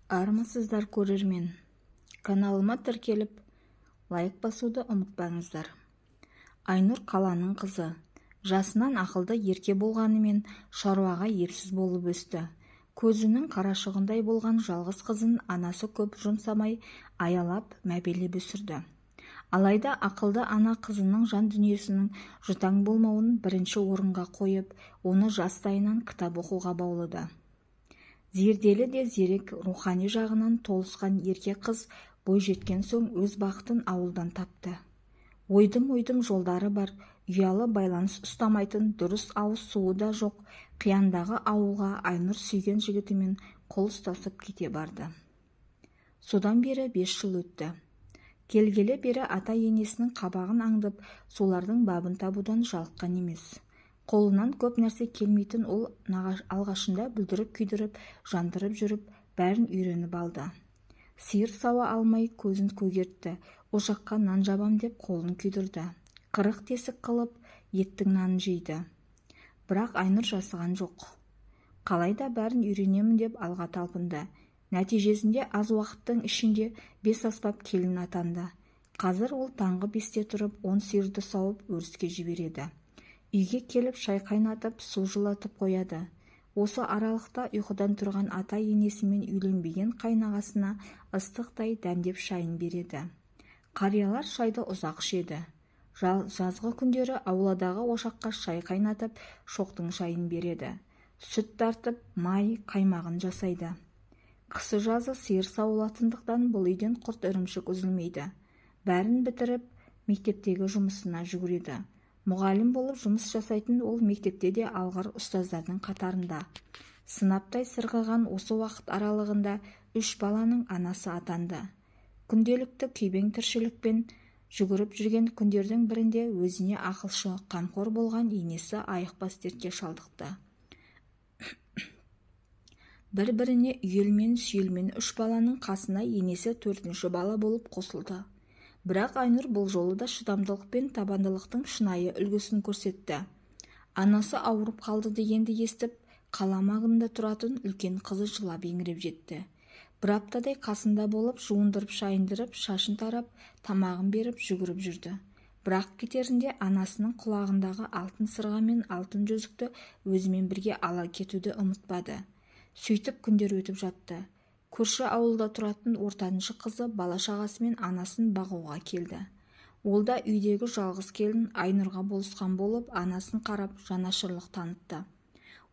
Армысыздар көрермен, каналыма тіркеліп, лайк басуды ұмытпаңыздар. Айнұр қаланың қызы, жасынан ақылды ерке болғанымен шаруаға епсіз болып өсті. Көзінің қарашығындай болған жалғыз қызын анасы көп жұмсамай аялап мәпелеп өсірді. Алайда ақылды ана қызының жан дүниесінің жұтаң болмауын бірінші орынға қойып, оны жастайынан кітап оқуға баулыды. Зерделі де зерек, рухани жағынан толысқан ерке қыз бойжеткен соң өз бақытын ауылдан тапты. Ойдым жолдары бар, ұялы байланыс ұстамайтын, дұрыс ауыз суы да жоқ қияндағы ауылға Айнұр сүйген жігітімен қол ұстасып кете барды. Содан бері 5 жыл өтті. Келгелі бері ата-енесінің қабағын аңдып, солардың бабын табудан жалыққан емес. Қолынан көп нәрсе келмейтін ол алғашында бүлдіріп күйдіріп, жандырып жүріп, бәрін үйреніп алды. Сиыр сауа алмай көзін көгертті, ошаққа нан жабам деп қолын күйдірді. Қырық тесік қылып, еттің нанын жейді. Бірақ Айнұр жасыған жоқ. Қалайда бәрін үйренемін деп алға талпынды. Нәтижесінде аз уақыттың ішінде 5 аспап келін атанды. Қазір ол таңғы 5-те тұрып, 10 сиырды сауып өріске жібереді. Үйге келіп шай қайнатып, су жылатып қояды. Осы аралықта ұйқыдан тұрған ата-енесімен үйленбеген қайнағасына ыстықтай дәмдеп шайын береді. Қариялар шайды ұзақ ішеді. Жазғы күндері ауладағы ошаққа шай қайнатып, шоқтың шайын береді. Сүт тартып, май, қаймағын жасайды. Қысы жазы сиыр сауылатындықтан бұл үйден құрт ірімшік үзілмейді. Бәрін бітіріп, мектептегі жұмысына жүгіреді. Мұғалім болып жұмыс жасайтын ол мектепте де алғыр ұстаздардың қатарында. Сынаптай сырғыған осы уақыт аралығында 3 баланың анасы атанды. Күнделікті күйбең тіршілікпен жүгіріп жүрген күндердің бірінде өзіне ақылшы, қамқор болған енесі айықпас дертке шалдықты. Бір-біріне үйелмен сүйелмен 3 баланың қасына енесі 4-ші бала болып қосылды. Бірақ Айнұр бұл жолы да шыдамдылық пен табандылықтың шынайы үлгісін көрсетті. Анасы ауырып қалды дегенді естіп, қала маңында тұратын үлкен қызы жылап еңіреп жетті. Бір аптадай қасында болып, жуындырып, шайындырып, шашын тарап, тамағын беріп жүгіріп жүрді. Бірақ кетерінде анасының құлағындағы алтын сырға мен алтын жүзікті өзімен бірге ала кетуді ұмытпады. Сөйтіп күндер өтіп жатты. Көрші ауылда тұратын ортаншы қызы бала-шағасымен анасын бағуға келді. Ол да үйдегі жалғыз келін Айнұрға болысқан болып, анасын қарап жанашырлық танытты.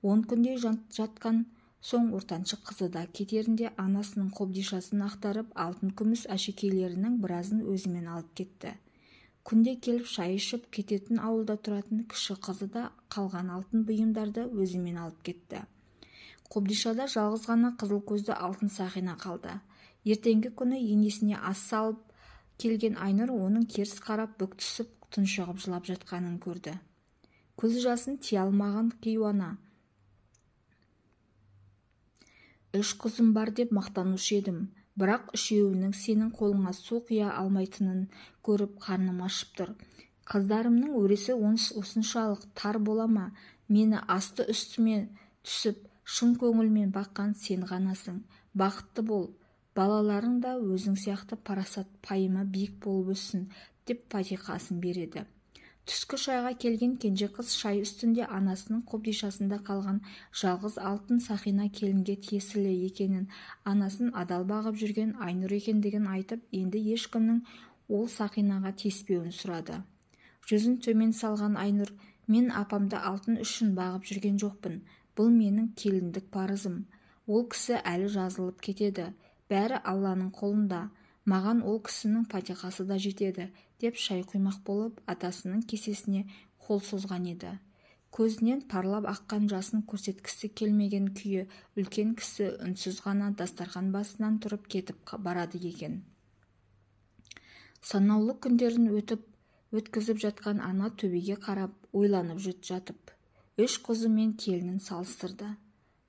10 күндей жатқан соң ортаншы қызы да кетерінде анасының қобдишасын ақтарып, алтын күміс әшекейлерінің біразын өзімен алып кетті. Күнде келіп шай ішіп кететін ауылда тұратын кіші қызы да қалған алтын бұйымдарды өзімен алып кетті. Қобдишада жалғыз ғана қызыл көзді алтын сақина қалды. Ертеңгі күні енесіне ас салып келген Айнұр оның керіс қарап бүк түсіп, тұншығып жылап жатқанын көрді. Көз жасын тия алмаған кейуана. 3 қызым бар деп мақтанушы едім, бірақ 3-еуінің сенің қолыңа су құя алмайтынын көріп қарным ашып тұр. Қыздарымның өресі осыншалық тар бола ма? Мені асты үстіме түсіп, шын көңілмен баққан сен ғанасың. Бақытты бол, балаларың да өзің сияқты парасат пайымы биік болып өссін, деп фатиқасын береді. Түскі шайға келген кенже қыз шай үстінде анасының қобдишасында қалған жалғыз алтын сақина келінге тиесілі екенін, анасын адал бағып жүрген Айнұр екендігін айтып, енді ешкімнің ол сақинаға тиіспеуін сұрады. Жүзін төмен салған Айнұр: мен апамды алтын үшін бағып жүрген жоқпын. Бұл менің келіндік парызым. Ол кісі әлі жазылып кетеді. Бәрі Алланың қолында. Маған ол кісінің фатиқасы да жетеді, деп шай құймақ болып атасының кесесіне қол созған еді. Көзінен парлап аққан жасын көрсеткісі келмеген күйі үлкен кісі үнсіз ғана дастархан басынан тұрып кетіп барады екен. Санаулы күндерін өткізіп жатқан ана төбеге қарап ойланып жатып 3 қызы мен келінін салыстырды.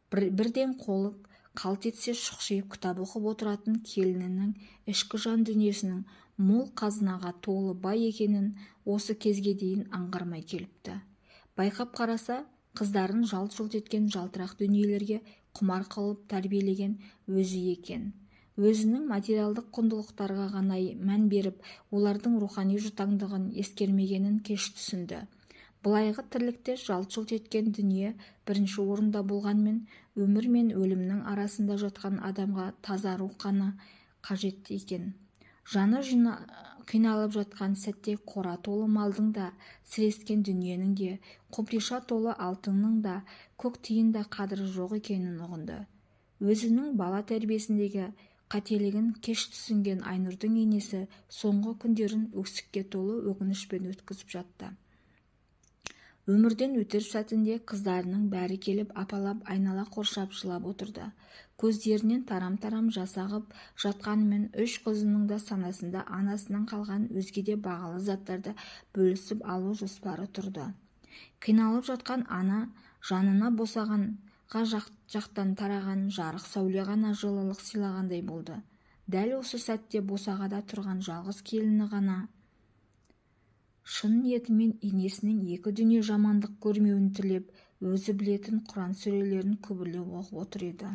Бірден қолы қалт етсе шұқшиып кітап оқып отыратын келінінің ішкі жан дүниесінің мол қазынаға толы бай екенін осы кезге дейін аңғармай келіпті. Байқап қараса, қыздарын жалт-жұлт еткен жалтырақ дүниелерге құмар қылып тәрбиелеген өзі екен. Өзінің материалдық құндылықтарға ғана мән беріп, олардың рухани жұтаңдығын ескермегенін кеш түсінді. Былайғы тірлікте жалт-жұлт еткен дүние бірінші орында болғанмен, өмір мен өлімнің арасында жатқан адамға таза рух қана қажет екен. Жаны қиналып жатқан сәтте қора толы малдың да, сірескен дүниенің де, қобдиша толы алтынның да, көк тиын да қадірі жоқ екенін ұғынды. Өзінің бала тәрбиесіндегі қателігін кеш түсінген Айнұрдың енесі соңғы күндерін өксікке толы өкінішпен өткізіп жатты. Өмірден өтер сәтінде қыздарының бәрі келіп апалап айнала қоршап жылап отырды. Көздерінен тарам-тарам жас ағып жатқанымен үш қызының да санасында анасынан қалған өзге де бағалы заттарды бөлісіп алу жоспары тұрды. Қиналып жатқан ана жанына босағанға жақтан тараған жарық сәуле ғана жылылық сыйлағандай болды. Дәл осы сәтте босағада тұрған жалғыз келіні ғана шын ниетімен енесінің екі дүние жамандық көрмеуін тілеп, өзі білетін Құран сүрелерін күбірлеп оқып отыр еді.